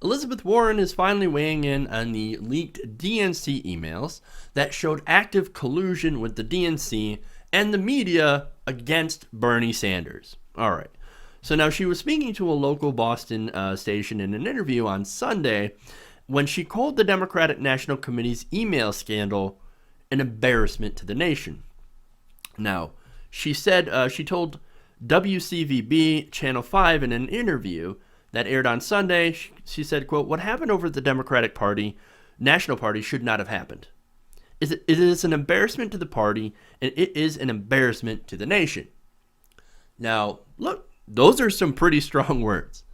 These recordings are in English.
Elizabeth Warren is finally weighing in on the leaked DNC emails that showed active collusion with the DNC and the media against Bernie Sanders. All right. So now she was speaking to a local Boston station in an interview on Sunday when she called the Democratic National Committee's email scandal an embarrassment to the nation. Now, she said she told WCVB Channel 5 in an interview that aired on Sunday, she said, quote, "What happened over at the Democratic Party, National Party, should not have happened. It is an embarrassment to the party, and it is an embarrassment to the nation." Now, look, those are some pretty strong words.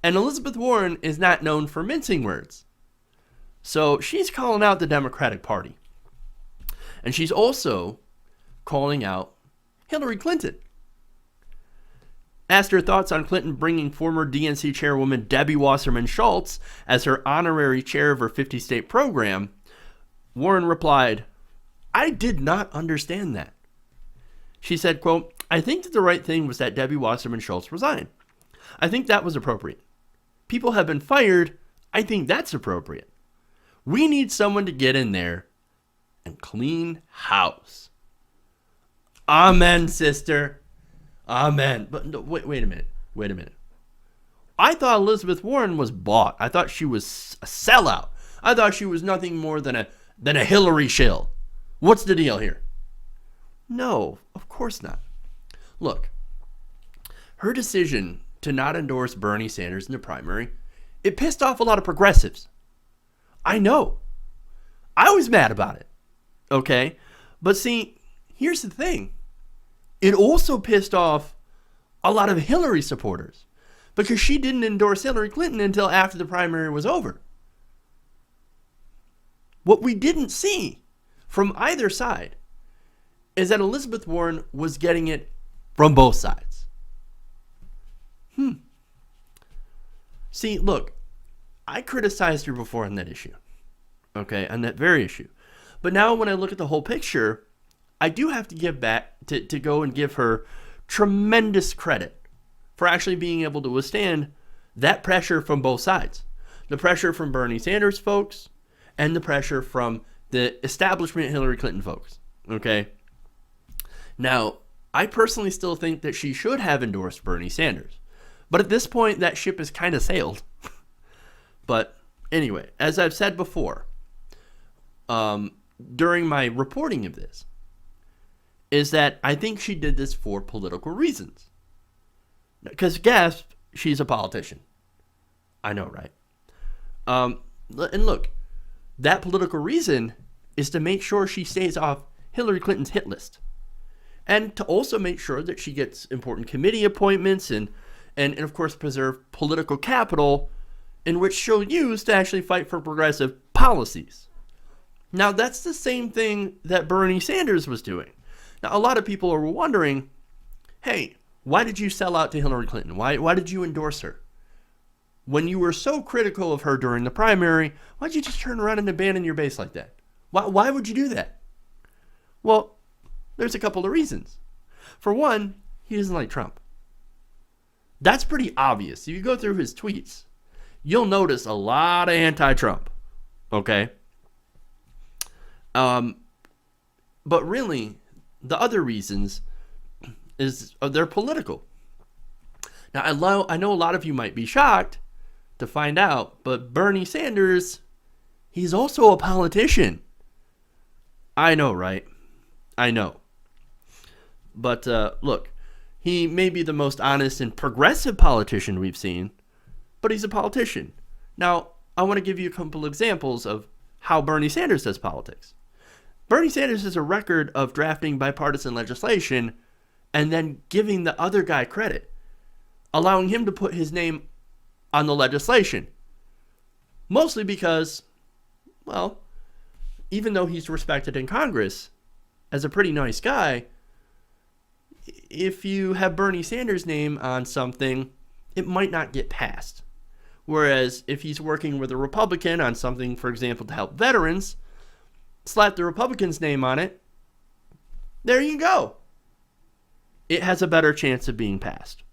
And Elizabeth Warren is not known for mincing words. So she's calling out the Democratic Party. And she's also calling out Hillary Clinton. Asked her thoughts on Clinton bringing former DNC chairwoman Debbie Wasserman Schultz as her honorary chair of her 50-state program, Warren replied, "I did not understand that." She said, quote, "I think that the right thing was that Debbie Wasserman Schultz resign. I think that was appropriate. People have been fired. I think that's appropriate. We need someone to get in there and clean house." Amen, sister. Amen. But no, wait a minute. I thought Elizabeth Warren was bought. I thought she was a sellout. I thought she was nothing more than a Hillary shill. What's the deal here? No, of course not. Look, her decision to not endorse Bernie Sanders in the primary, it pissed off a lot of progressives. I know. I was mad about it. Okay? But see, here's the thing. It also pissed off a lot of Hillary supporters because she didn't endorse Hillary Clinton until after the primary was over. What we didn't see from either side is that Elizabeth Warren was getting it from both sides. See, look, I criticized her before on that issue. Okay, on that very issue. But now when I look at the whole picture, I do have to give back to go and give her tremendous credit for actually being able to withstand that pressure from both sides. The pressure from Bernie Sanders folks and the pressure from the establishment Hillary Clinton folks. Okay? Now, I personally still think that she should have endorsed Bernie Sanders. But at this point, that ship has kind of sailed. But anyway, as I've said before, during my reporting of this, is that I think she did this for political reasons. Because, gasp, she's a politician. I know, right? And look, that political reason is to make sure she stays off Hillary Clinton's hit list. And to also make sure that she gets important committee appointments and of course, preserve political capital in which she'll use to actually fight for progressive policies. Now, that's the same thing that Bernie Sanders was doing. Now, a lot of people are wondering, hey, why did you sell out to Hillary Clinton? Why did you endorse her? When you were so critical of her during the primary, why'd you just turn around and abandon your base like that? Why would you do that? Well, there's a couple of reasons. For one, he doesn't like Trump. That's pretty obvious. If you go through his tweets, you'll notice a lot of anti-Trump. Okay? But really, the other reasons is they're political. Now, I know a lot of you might be shocked to find out, but Bernie Sanders, he's also a politician. I know, right? I know. But look, he may be the most honest and progressive politician we've seen, but he's a politician. Now, I want to give you a couple examples of how Bernie Sanders does politics. Bernie Sanders has a record of drafting bipartisan legislation and then giving the other guy credit, allowing him to put his name on the legislation. Mostly because, well, even though he's respected in Congress as a pretty nice guy, if you have Bernie Sanders' name on something, it might not get passed. Whereas if he's working with a Republican on something, for example, to help veterans, slap the Republican's name on it, there you go. It has a better chance of being passed.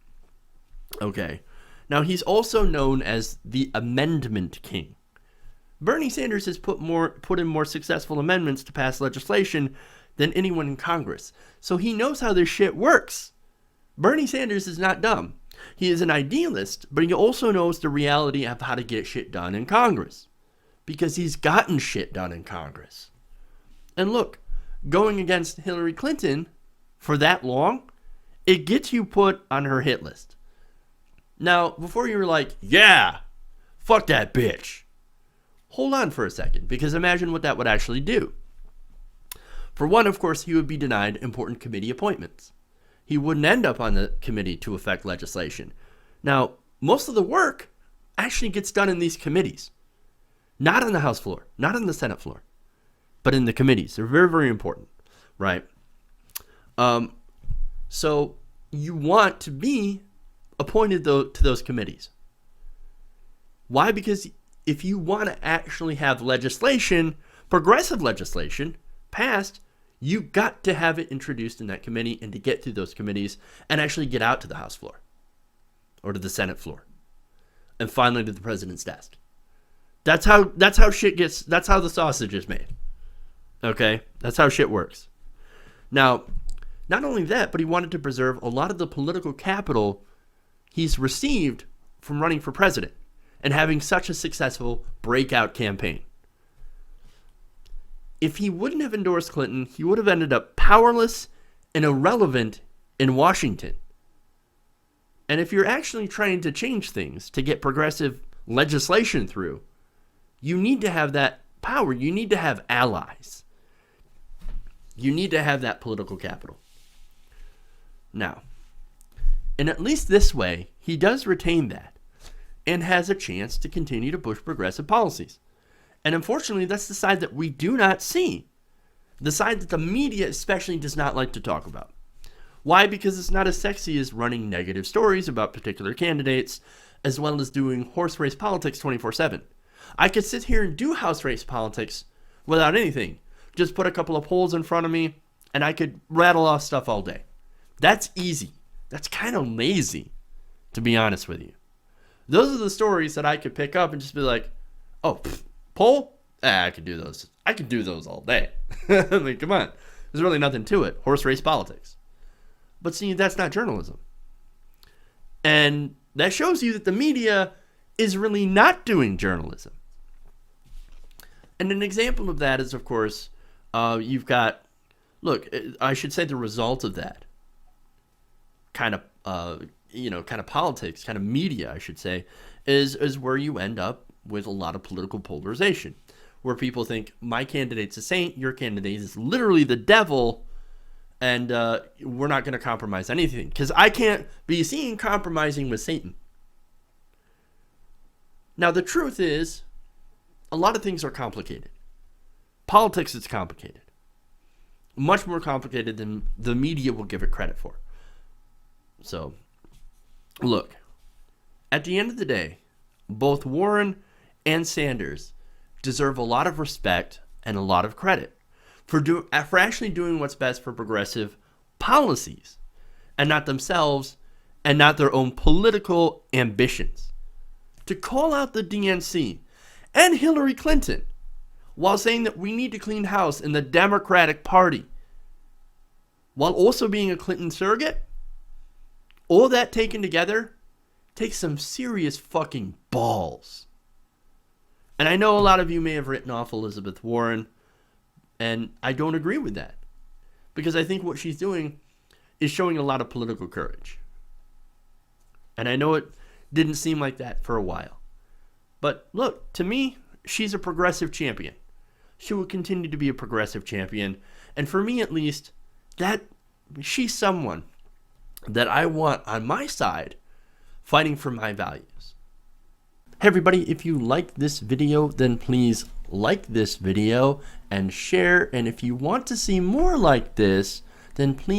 Okay. Now, he's also known as the Amendment King. Bernie Sanders has put in more successful amendments to pass legislation than anyone in Congress. So he knows how this shit works. Bernie Sanders is not dumb. He is an idealist, but he also knows the reality of how to get shit done in Congress. Because he's gotten shit done in Congress. And look, going against Hillary Clinton for that long, it gets you put on her hit list. Now, before you were like, yeah, fuck that bitch. Hold on for a second, because imagine what that would actually do. For one, of course, he would be denied important committee appointments. He wouldn't end up on the committee to affect legislation. Now, most of the work actually gets done in these committees. Not on the House floor, not on the Senate floor, but in the committees. They're very, very important, right? So you want to be appointed to those committees. Why? Because if you want to actually have legislation, progressive legislation, passed, you got to have it introduced in that committee and to get through those committees and actually get out to the House floor or to the Senate floor and finally to the president's desk. That's how the sausage is made. Okay? That's how shit works. Now, not only that, but he wanted to preserve a lot of the political capital he's received from running for president and having such a successful breakout campaign. If he wouldn't have endorsed Clinton, he would have ended up powerless and irrelevant in Washington. And if you're actually trying to change things to get progressive legislation through, you need to have that power. You need to have allies. You need to have that political capital. Now, in at least this way, he does retain that and has a chance to continue to push progressive policies. And unfortunately, that's the side that we do not see. The side that the media especially does not like to talk about. Why? Because it's not as sexy as running negative stories about particular candidates, as well as doing horse race politics 24/7. I could sit here and do house race politics without anything. Just put a couple of polls in front of me, and I could rattle off stuff all day. That's easy. That's kind of lazy, to be honest with you. Those are the stories that I could pick up and just be like, oh, poll? I could do those. I could do those all day. I mean, come on. There's really nothing to it. Horse race politics. But see, that's not journalism. And that shows you that the media is really not doing journalism. And an example of that is, of course, you've got, look, I should say the result of that kind of politics, kind of media, I should say, is where you end up with a lot of political polarization, where people think my candidate's a saint, your candidate is literally the devil, and we're not going to compromise anything because I can't be seen compromising with Satan. Now, the truth is, a lot of things are complicated. Politics is complicated. Much more complicated than the media will give it credit for. So, look, at the end of the day, both Warren and Sanders deserve a lot of respect and a lot of credit for actually doing what's best for progressive policies and not themselves and not their own political ambitions. To call out the DNC and Hillary Clinton while saying that we need to clean house in the Democratic Party while also being a Clinton surrogate, all that taken together takes some serious fucking balls. And I know a lot of you may have written off Elizabeth Warren, and I don't agree with that. Because I think what she's doing is showing a lot of political courage. And I know it didn't seem like that for a while. But look, to me, she's a progressive champion. She will continue to be a progressive champion. And for me, at least, that she's someone that I want on my side fighting for my values. Hey everybody, if you liked this video, then please like this video and share. And if you want to see more like this, then please